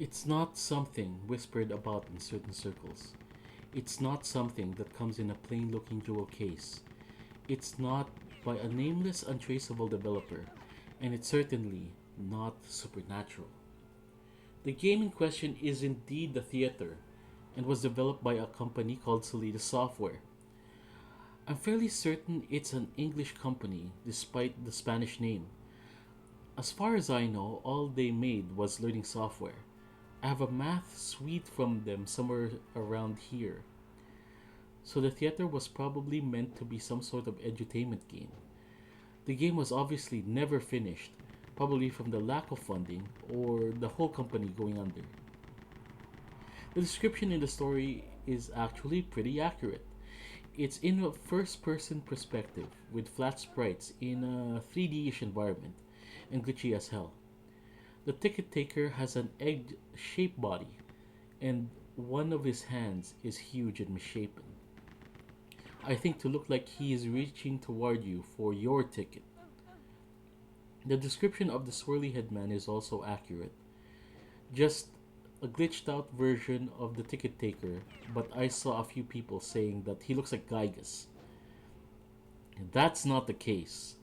It's not something whispered about in certain circles. It's not something that comes in a plain looking jewel case. It's not by a nameless, untraceable developer, and it's certainly not supernatural. The game in question is indeed the theater and was developed by a company called Solida Software. I'm fairly certain it's an English company despite the Spanish name. As far as I know, all they made was learning software. I have a math suite from them somewhere around here. So the theater was probably meant to be some sort of edutainment game. The game was obviously never finished, probably from the lack of funding or the whole company going under. The description in the story is actually pretty accurate. It's in a first person perspective with flat sprites in a 3D ish environment and glitchy as hell. The ticket taker has an egg shaped body, and one of his hands is huge and misshapen. I think to look like he is reaching toward you for your ticket. The description of the swirly head man is also accurate. Just a glitched out version of the ticket taker, but I saw a few people saying that he looks like Gygas. That's not the case.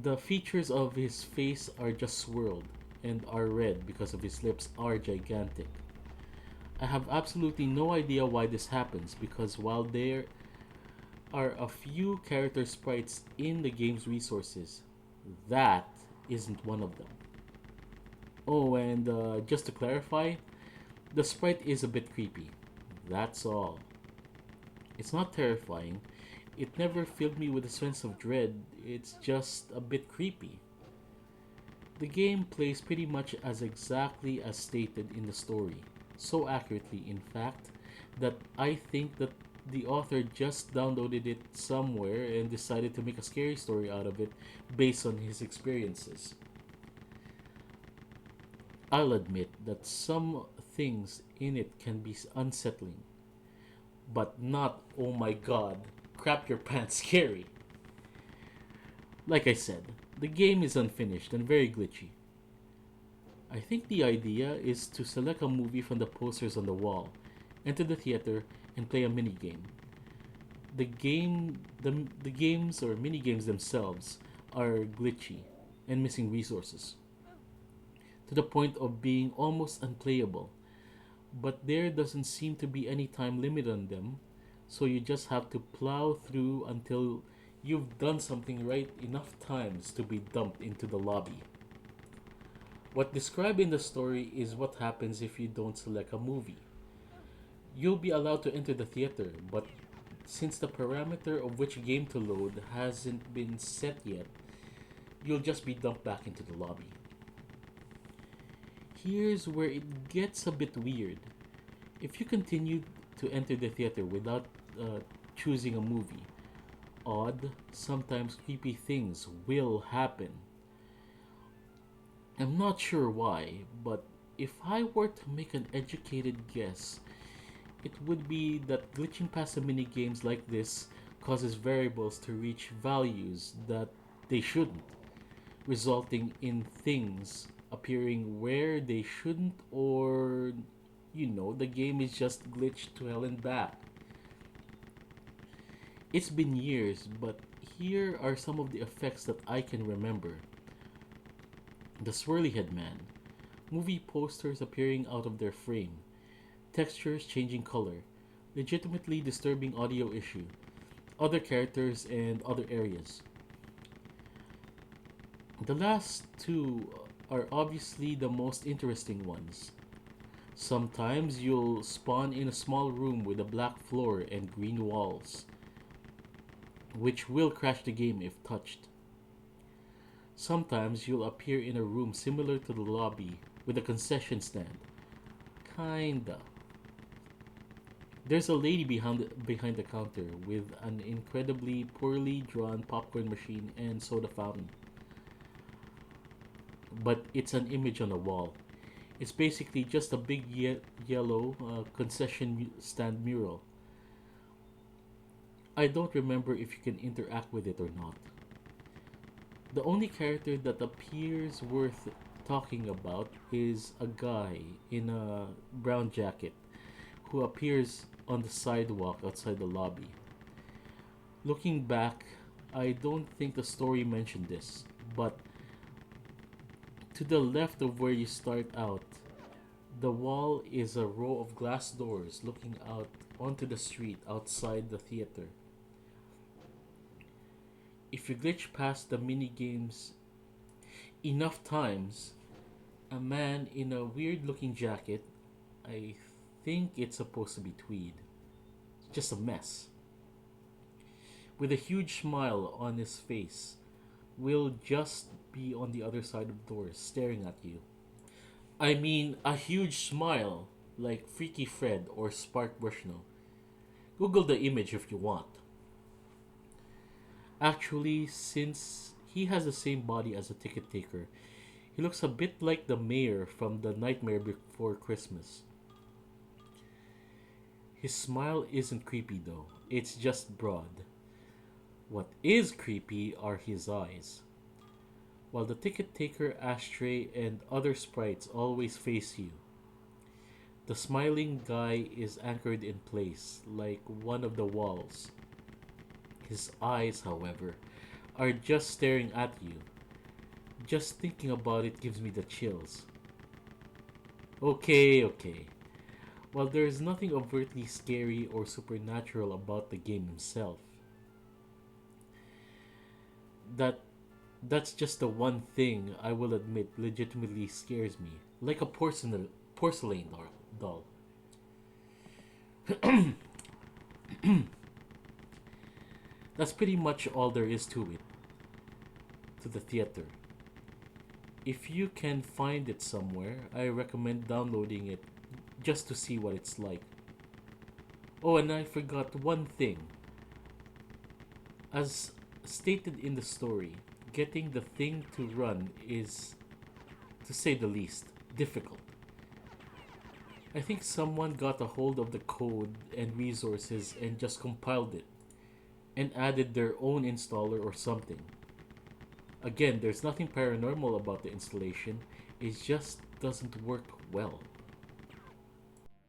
The features of his face are just swirled and are red because of his lips are gigantic. I have absolutely no idea why this happens because while there are a few character sprites in the game's resources, that isn't one of them. Oh, and just to clarify, the sprite is a bit creepy. That's all. It's not terrifying. It never filled me with a sense of dread. It's just a bit creepy. The game plays pretty much as exactly as stated in the story. So accurately, in fact, that I think that the author just downloaded it somewhere and decided to make a scary story out of it based on his experiences. I'll admit that some things in it can be unsettling, but not, oh my god, crap your pants scary. Like I said, the game is unfinished and very glitchy. I think the idea is to select a movie from the posters on the wall, enter the theater, and play a minigame. The games or mini games themselves are glitchy and missing resources to the point of being almost unplayable. But there doesn't seem to be any time limit on them, so you just have to plow through until you've done something right enough times to be dumped into the lobby. What described in the story is what happens if you don't select a movie. You'll be allowed to enter the theater, but since the parameter of which game to load hasn't been set yet, you'll just be dumped back into the lobby. Here's where it gets a bit weird. If you continue to enter the theater without choosing a movie, odd, sometimes creepy things will happen. I'm not sure why, but if I were to make an educated guess, it would be that glitching past the mini games like this causes variables to reach values that they shouldn't, resulting in things appearing where they shouldn't, or the game is just glitched to hell and back. It's been years, but here are some of the effects that I can remember. The swirly head man, movie posters appearing out of their frame, textures changing color, legitimately disturbing audio issue, other characters and other areas. The last two are obviously the most interesting ones. Sometimes you'll spawn in a small room with a black floor and green walls, which will crash the game if touched. Sometimes you'll appear in a room similar to the lobby with a concession stand. Kinda. There's a lady behind the counter with an incredibly poorly drawn popcorn machine and soda fountain. But it's an image on a wall. It's basically just a big yellow concession stand mural. I don't remember if you can interact with it or not. The only character that appears worth talking about is a guy in a brown jacket who appears on the sidewalk outside the lobby. Looking back, I don't think the story mentioned this, but to the left of where you start out, the wall is a row of glass doors looking out onto the street outside the theater. If you glitch past the mini games enough times, a man in a weird looking jacket, I think it's supposed to be tweed, just a mess, with a huge smile on his face, will just be on the other side of the doors staring at you. I mean, a huge smile, like Freaky Fred or Spark Bushnell. Google the image if you want. Actually, since he has the same body as a ticket taker, he looks a bit like the mayor from The Nightmare Before Christmas. His smile isn't creepy though, it's just broad. What is creepy are his eyes. While the ticket taker, ashtray, and other sprites always face you, the smiling guy is anchored in place like one of the walls. His eyes, however, are just staring at you. Just thinking about it gives me the chills. Okay, okay. While there is nothing overtly scary or supernatural about the game himself, that that's just the one thing I will admit legitimately scares me, like a porcelain doll. That's pretty much all there is to it, to the theater. If you can find it somewhere, I recommend downloading it just to see what it's like. Oh, and I forgot one thing. As stated in the story, getting the thing to run is, to say the least, difficult. I think someone got a hold of the code and resources and just compiled it and added their own installer or something. Again, there's nothing paranormal about the installation, it just doesn't work well.